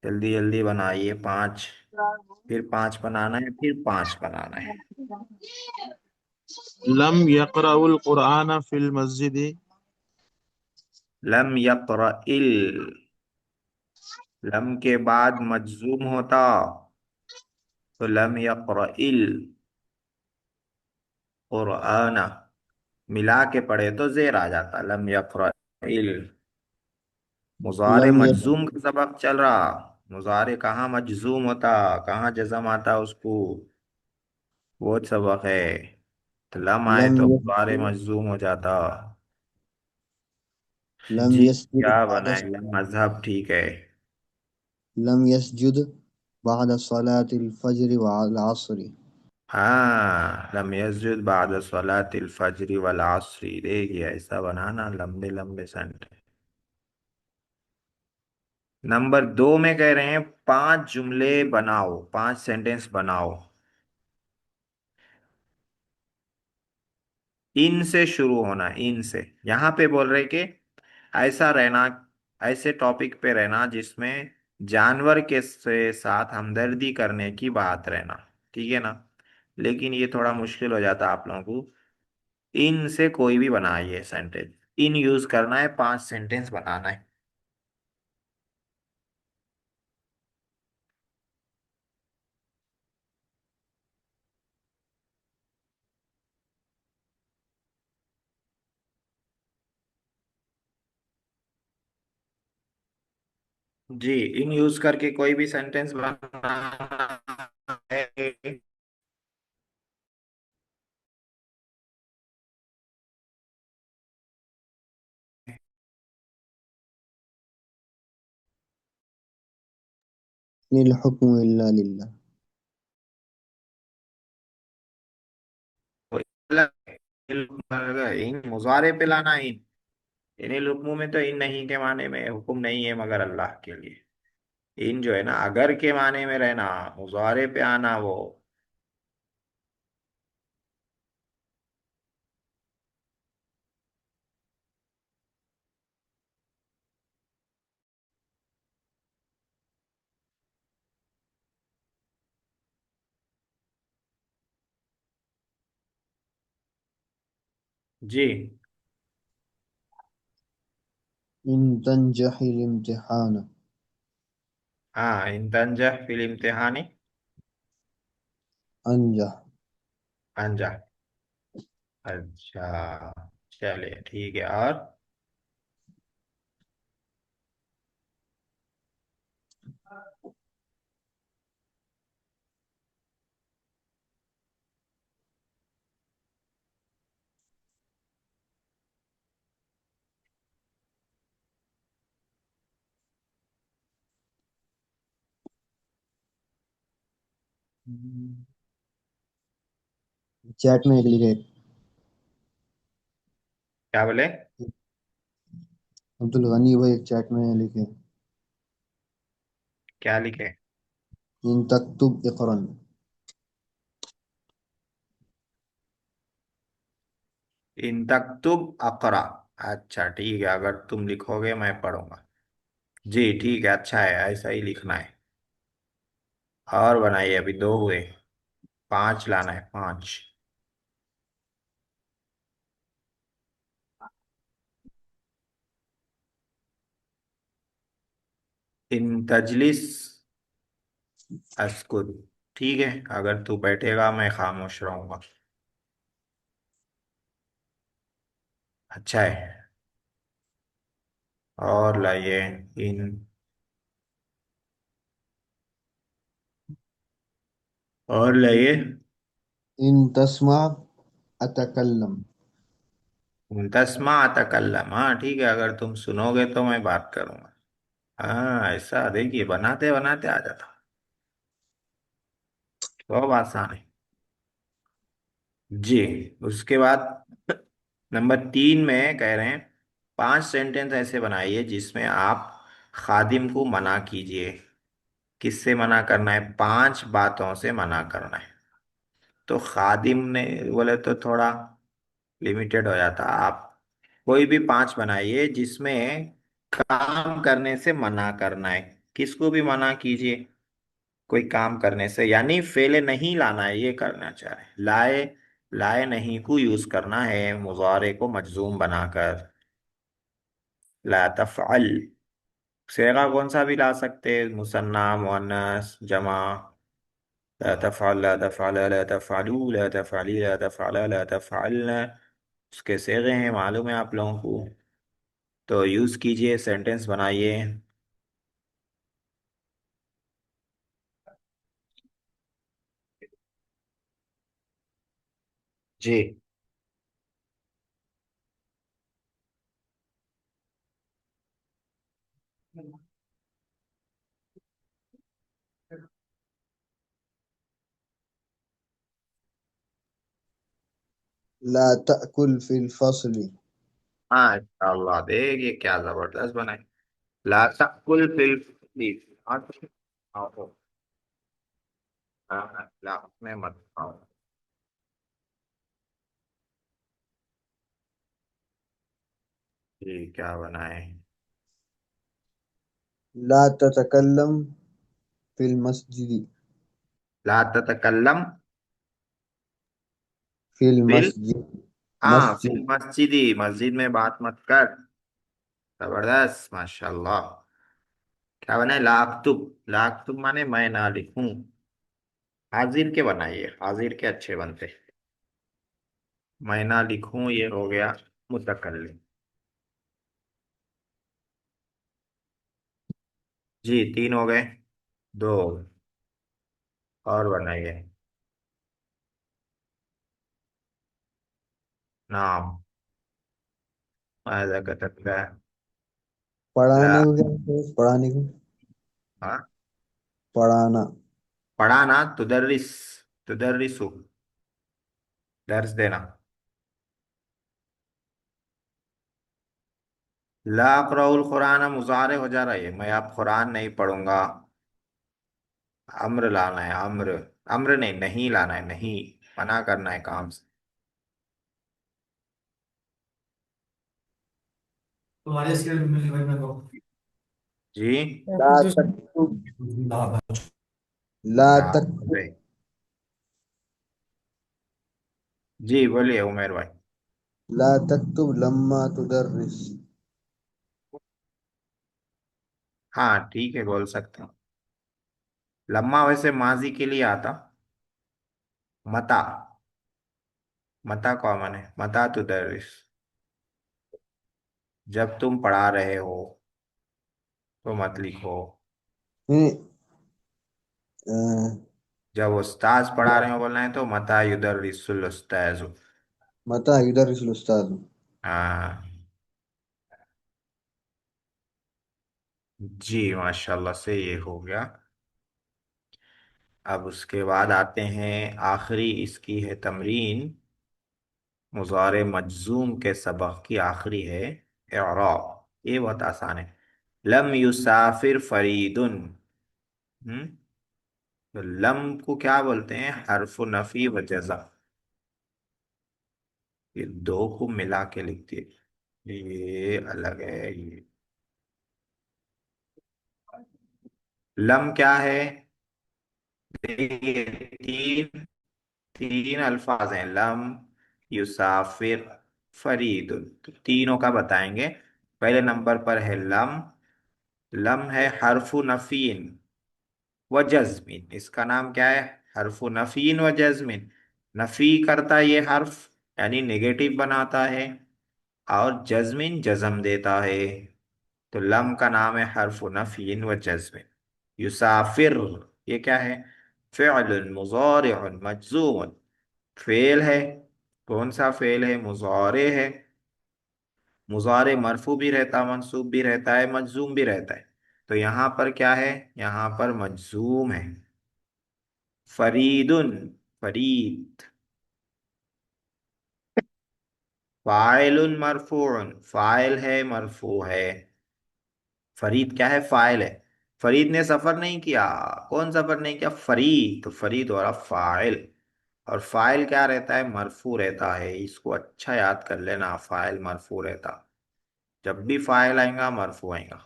जल्दी जल्दी बनाइए पांच। फिर पांच बनाना है, फिर पांच बनाना है। लम यक़रउल कुरआन फिल मस्जिद। लम यक़रइल, लम के बाद मजजूम होता तो लम यक़रइल कुरआना। मिला के पढ़े तो जेर आ जाता, लम यक़रइल। मुजारे लम यस मजजूम का सबक चल रहा। मुजारे कहाँ मजजूम होता, कहाँ जजम आता उसको, वो सबक है। तो लम आए लम तो यस मुजारे मजजूम हो जाता। लम जी, यस्जुद क्या बाद बनाए, लम मजहब ठीक है। लम यस्जुद बाद सलातिल फज्र व अल असरी। हाँ, लम यस्जुद बाद सलातिल फज्री वल असरी, देखिए ऐसा बनाना लंबे लंबे सेंटेंस। नंबर 2 में कह रहे हैं 5 जुमले बनाओ, 5 सेंटेंस बनाओ। इन से शुरू होना, इन से। यहाँ पे बोल रहे कि ऐसा रहना, ऐसे टॉपिक पे रहना जिसमें जानवर के से साथ हमदर्दी करने की बात रहना। ठीक है ना? लेकिन ये थोड़ा मुश्किल हो जाता आप लोगों को। इन से कोई भी बनाइए सेंटेंस, इन यूज करना है, 5 सेंटेंस बनाना है। जी, इन यूज करके कोई भी सेंटेंस बनाना है। इनिल हुक्मु इल्ला लिल्लाह। इन मुजारे पे लाना, इन इन्हीं हुक्मों में तो इन नहीं के माने में हुक्म नहीं है मगर अल्लाह के लिए। इन जो है ना, अगर के माने में रहना, मुजारे पे आना वो। जी। इन तंजहिल इम्तिहान। हाँ, इन तंजह फिल इम्तिहानी अंजह। अंजा। अच्छा, चलिए ठीक है। और चैट में एक लिखे। क्या बोले? अब्दुल गनी भाई एक चैट में लिखे। क्या लिखे? इन तक्तुब इक़रन। इन तक्तुब अकरा। अच्छा ठीक है, अगर तुम लिखोगे मैं पढ़ूंगा। जी ठीक है, अच्छा है, ऐसा ही लिखना है। और बनाइए, अभी 2 हुए, 5 लाना है, 5। इन तजलिस अस्कुत। ठीक है, अगर तू बैठेगा मैं खामोश रहूंगा। अच्छा है। और लाइए, इन, और लाइए, इन तस्मा अतकल्लम। तस्मा तकल्लम। हाँ ठीक है, अगर तुम सुनोगे तो मैं बात करूंगा। हाँ, ऐसा देखिए, बनाते बनाते आ जाता। बहुत आसान है। जी। उसके बाद नंबर 3 में कह रहे हैं 5 सेंटेंस ऐसे बनाइए जिसमें आप खादिम को मना कीजिए। किससे मना करना है? 5 बातों से मना करना है। तो खादिम ने बोले तो थोड़ा लिमिटेड हो जाता। आप कोई भी 5 बनाइए जिसमें काम करने से मना करना है। किसको भी मना कीजिए कोई काम करने से, यानी फेले नहीं लाना है, ये करना चाह रहे। लाए, लाए नहीं को यूज करना है मुजारे को मजजूम बनाकर। ला तफअल, सेगा कौन सा भी ला सकते हैं, मुसन्ना, मुअन्नस, जमा। ला तफअल, ला तफअल, ला तफअलू, ला तफअली, ला तफअल, ला तफअलन। उसके सेगे हैं, मालूम है आप लोगों को। तो यूज कीजिए, सेंटेंस बनाइए। जी। ला तअकुल फिल फस्ल। हाँ इंशाल्लाह, देखिए क्या जबरदस्त बनाए। ला तकुल फिल प्लीज। हाँ तो खाओ। हाँ हाँ, ला में मत खाओ। जी क्या बनाए। ला ततकल्लम फिल मस्जिद। ला ततकल्लम फिल फिल। मस्जिद। हाँ मस्जिद। फिल मस्जिदी, मस्जिद में बात मत कर। जबरदस्त माशाल्लाह। क्या बनाए, लाक्तुब। लाक्तुब माने मैं ना लिखूं। हाजिर के बनाइए, हाजिर के अच्छे बनते। मैं ना लिखूं ये हो गया मुतकल्लिम। जी तीन हो गए। दो और बनाइए। नाम। माजा कतब का। ला। पढ़ाने को क्या बोलते हैं? पढ़ाने को। हाँ पढ़ाना। पढ़ाना, तुदर्रिस। तुदर्रिसु, दर्स देना। ला अक़रउल कुरान मुजारे हो जा रहा है, मैं अब कुरान नहीं पढ़ूंगा। अम्र लाना है, अम्र। अम्र नहीं, नहीं लाना है, नहीं। मना करना है काम से। तुम्हारे स्क्रिप्ट में भाई मैं को जी ला तक्तुब। ला क्या बोल तक्तुब। रहे। जी बोलिए उमेर भाई। ला तक्तुब लम्मा तुदर्रिस। हाँ ठीक है, बोल सकते हैं। लम्मा वैसे माजी के लिए आता। मता। मता कॉमन है, मता तुदर्रिस। जब तुम पढ़ा रहे हो तो मत लिखो। नहीं, अ, जब उस्ताज पढ़ा रहे हो बोलना है तो मता युदर्रिसुल उस्ताजु। मता युदर्रिसुल उस्ताद। हाँ। जी माशाल्लाह से ये हो गया। अब उसके बाद आते हैं आखिरी इसकी है तमरीन। मुज़ारे मजजूम के सबक की आखिरी है इअराब। ये बहुत आसान है। लम युसाफिर फरीदुन। हम्म। तो लम को क्या बोलते हैं, हर्फ नफी व जज़ा। ये दो को मिला के लिखती है, ये अलग है ये। लम क्या है। देखिए, तीन तीन अल्फाज हैं। लम, युसाफिर, फरीदुन। तो तीनों का बताएंगे। पहले नंबर पर है लम। लम है हरफु नफीन व जज्मिन। इसका नाम क्या है, हरफु नफीन व जज्मिन। नफी करता है ये हर्फ, यानी नेगेटिव बनाता है। और जज्मिन जज्म देता है। तो लम का नाम है हरफु नफीन व जज्मिन। युसाफिर, ये क्या है, फ़िअलुन मुज़ारिउन मजज़ूमुन। फेल है। कौन सा फेल है, मुजारे है। मुजारे मरफू भी रहता, मंसूब भी रहता है, मजजूम भी रहता है। तो यहाँ पर क्या है, यहाँ पर मजजूम है। फरीदुन, फरीद। फाइलुन मरफूउन, फाइल है मरफू है। फरीद क्या है, फाइल है। फरीद ने सफर नहीं किया। कौन सफर नहीं किया, फरीद। तो फरीद और फाइल। और फाइल क्या रहता है, मरफू रहता है। इसको अच्छा याद कर लेना, फाइल मरफू रहता। जब भी फाइल आएगा मरफू आएगा।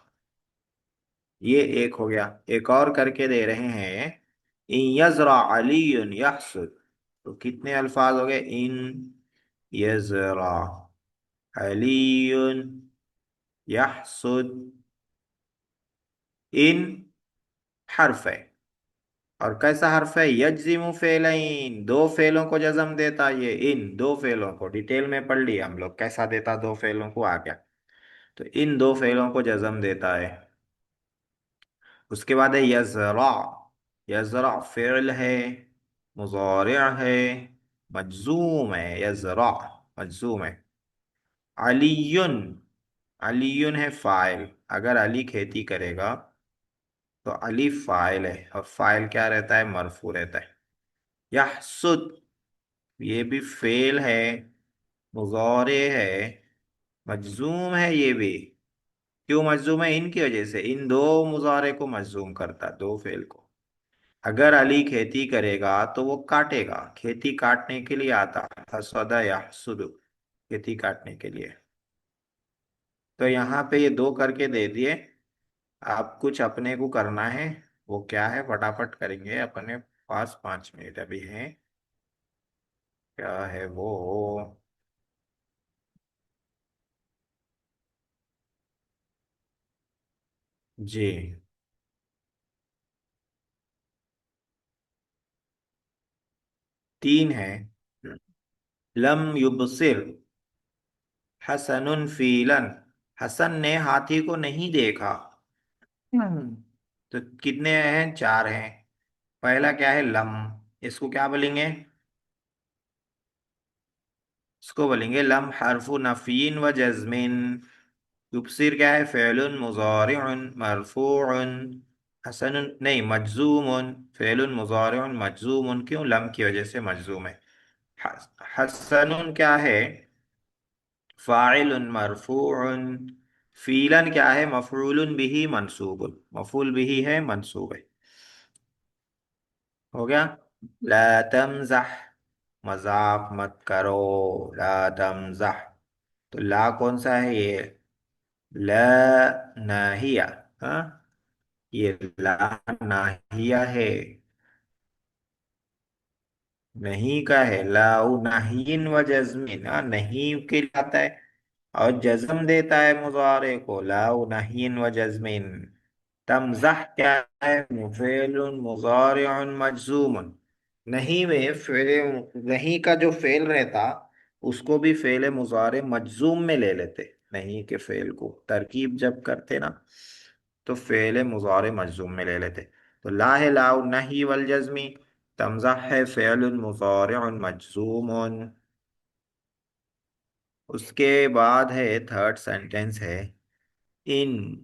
ये एक हो गया। एक और करके दे रहे हैं। इन यजरा अलीयुन यहसुद। तो कितने अल्फाज हो गए, इन यजरा अलीयुन यहसुद। इन हर्फ है। और कैसा हर्फ है, यज्जिमु फेलैन, दो फेलों को जज्म देता। ये इन दो फेलों को डिटेल में पढ़ लिया हम लोग, कैसा देता दो फेलों को, आ गया। तो इन दो फेलों को जज्म देता है। उसके बाद है यजरा। यजरा फेल है, मुज़ारिअ है, मजजूम है। यजरा मजजूम है। अलीयुन, अलीयुन है फाइल। अगर अली खेती करेगा तो अली फाइल है, और फाइल क्या रहता है, मरफू रहता है। यहसुद, ये भी फेल है, मुजारे है, मजजूम है ये भी। क्यों मजजूम है? इनकी वजह से, इन दो मुजारे को मजजूम करता, दो फेल को। अगर अली खेती करेगा तो वो काटेगा, खेती काटने के लिए आता, हसदा यहसुदु, खेती काटने के लिए। तो यहाँ पे ये दो करके दे दिए। आप कुछ अपने को करना है, वो क्या है फटाफट करेंगे, अपने पास 5 मिनट अभी है। क्या है वो? जी, 3 है। लम युबसिर हसनुन फीलन, हसन ने हाथी को नहीं देखा। तो कितने हैं? 4 हैं। पहला क्या है? लम। इसको क्या बोलेंगे? इसको बोलेंगे लम हरफु नफीन व जज्मिन। युबसिर क्या है? फ़ेलुन मुज़ारिउन मरफूउन, हसनुन नहीं, मजजूमुन, फ़ेलुन मुज़ारिउन मजजूमुन। क्यों? लम की वजह से मजजूम है। हसनुन क्या है? फ़ाइलुन मरफूउन। फीलन क्या है? मफरूलुन बिही मंसूबुन, मफूल बिही है, मंसूब है। हो गया। ला तमज़ह, मजाक मत करो। ला तमज़ह, तो ला कौन सा है ये? ला नाहिया। हाँ, ये ला नाहिया है, नहीं का है। लाउ नाहियन व जज्मिन, हाँ, नहीं के लिए आता है और जज्म देता है मुजारे को, लाउ नाहियन व जज्मिन। तमज़ह क्या है? फेलुन मुजारिउन मजजूमुन। नहीं में फेल, नहीं का जो फेल रहता उसको भी फेल मुजारे मजजूम में ले लेते। नहीं के फेल को तरकीब जब करते ना, तो फेल मुजारे मजजूम में ले लेते। तो ला है लाउ नहीं वल जज्मी, तमज़ह है फेल मुजारिउन मजजूमुन। उसके बाद है थर्ड सेंटेंस है, इन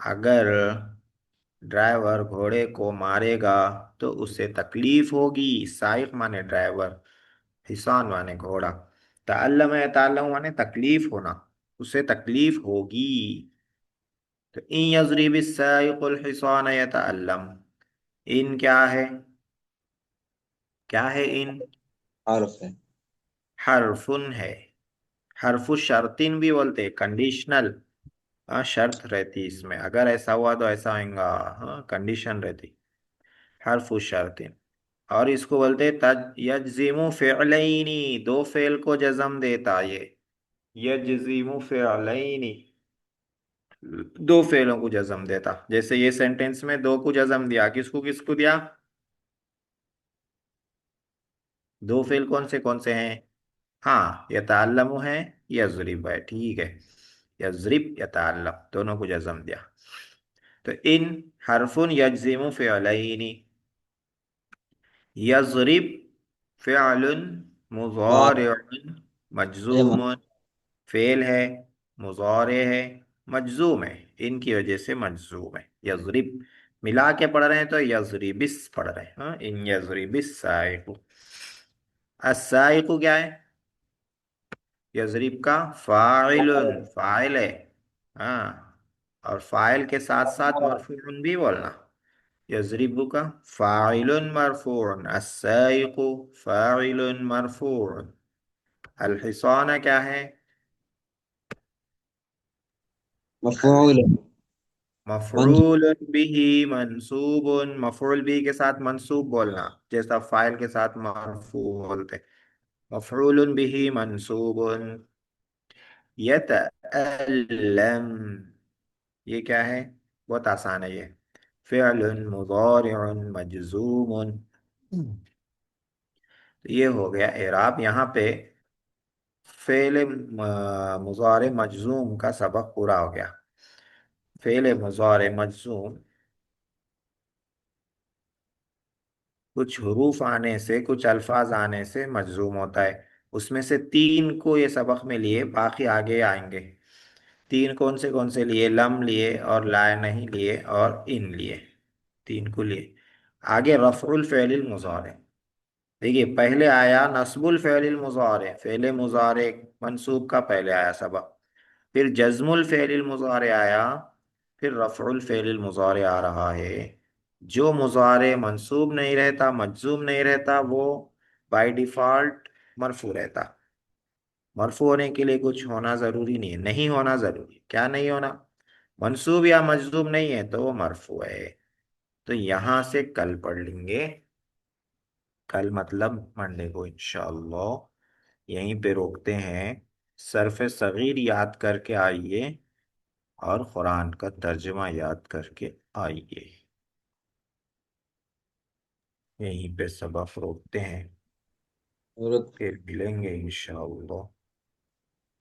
अगर ड्राइवर घोड़े को मारेगा तो उसे तकलीफ होगी। साइक माने ड्राइवर, हिसान माने घोड़ा। तअल्लम है, तअल्लम माने तकलीफ होना, उसे तकलीफ होगी। तो इन यज़रिब साइकुल हिसान यतअल्लम, इन क्या है? क्या है इन? आरफ है। हरफुन है। हरफु शर्तिन भी बोलते हैं, कंडीशनल। हाँ, शर्त रहती इसमें, अगर ऐसा हुआ तो ऐसा होगा। हाँ, कंडीशन रहती। हरफु शर्तिन। और इसको बोलते हैं तज यजजिमु फ़िअलैनी, दो फेल को जज्म देता ये। यजजिमु फ़िअलैनी, दो फेलों को जज्म देता। जैसे ये सेंटेंस में दो को जज्म दिया, किसको किसको दिया? दो फेल कौन से हैं? हाँ, यतअल्लमु है, यज़रिब है, ठीक है। यज़रिब यतअल्लम, दोनों को जज्म दिया। तो इन हरफुन यजजिमु फ़िअलैनी। यज़रिब फ़िअलुन मार मुज़ारिउन ये मत। मजज़ूमुन, फेल है, मुज़ारे है, मजज़ूम है, इनकी वजह से मजज़ूम है। यज़रिब मिला के पढ़ रहे हैं तो यज़रिबिस पढ़ रहे हैं। हाँ, इन यज़रिबिस साइकु। अस्साइकु क्या है? यज़रिब का फाइलुन, फाइल है। हाँ, और फाइल के साथ साथ मरफून भी बोलना। यज़रिबु का फाइलुन मरफून, अस्साइकु फाइलुन मरफून। अलहिसाना क्या है? मफूल मंजूर। मफरूल बिही मंसूबुन, मफरूल बिही के साथ मंसूब बोलना, जैसा फाइल के साथ मरफू बोलते। मफरूल बिही मंसूबुन। यतअल्लम, ये क्या है? बहुत आसान है ये। फ़िअलुन मुज़ारिउन मजज़ूमुन। तो ये हो गया एराब। यहाँ पे फ़ेल मुज़ारे मजज़ूम का सबक पूरा हो गया। फ़ेल मुज़ारे मजज़ूम कुछ हरूफ आने से, कुछ अल्फाज आने से मजजूम होता है। उसमें से 3 को ये सबक में लिए, बाकी आगे आएंगे। 3 कौन से लिए? लम लिए और ला नहीं लिए और इन लिए, 3 को लिए। आगे रफ़उल फ़िल मुज़ारे। देखिए पहले आया नस्बुल फ़िल मुज़ारे, फ़िल मुज़ारे मंसूब का पहले आया सबब, फिर जज़मुल फ़िल मुज़ारे आया, फिर रफ़उल फ़िल मुज़ारे आ रहा है। जो मुज़ारे मंसूब नहीं रहता, मजज़ूम नहीं रहता, वो बाय डिफ़ॉल्ट मरफू रहता। मरफू होने के लिए कुछ होना जरूरी नहीं है, नहीं होना जरूरी, क्या नहीं होना, मंसूब या मजदूम नहीं है तो वो मरफू है। तो यहां से कल पढ़ लेंगे, कल मतलब मंडे को इंशाअल्लाह। यहीं पे रोकते हैं। सरफ सगीर याद करके आइए और कुरान का तर्जुमा याद करके आइए। यहीं पे सबक रोकते हैं, जरूरत फिर मिलेंगे इंशाअल्लाह।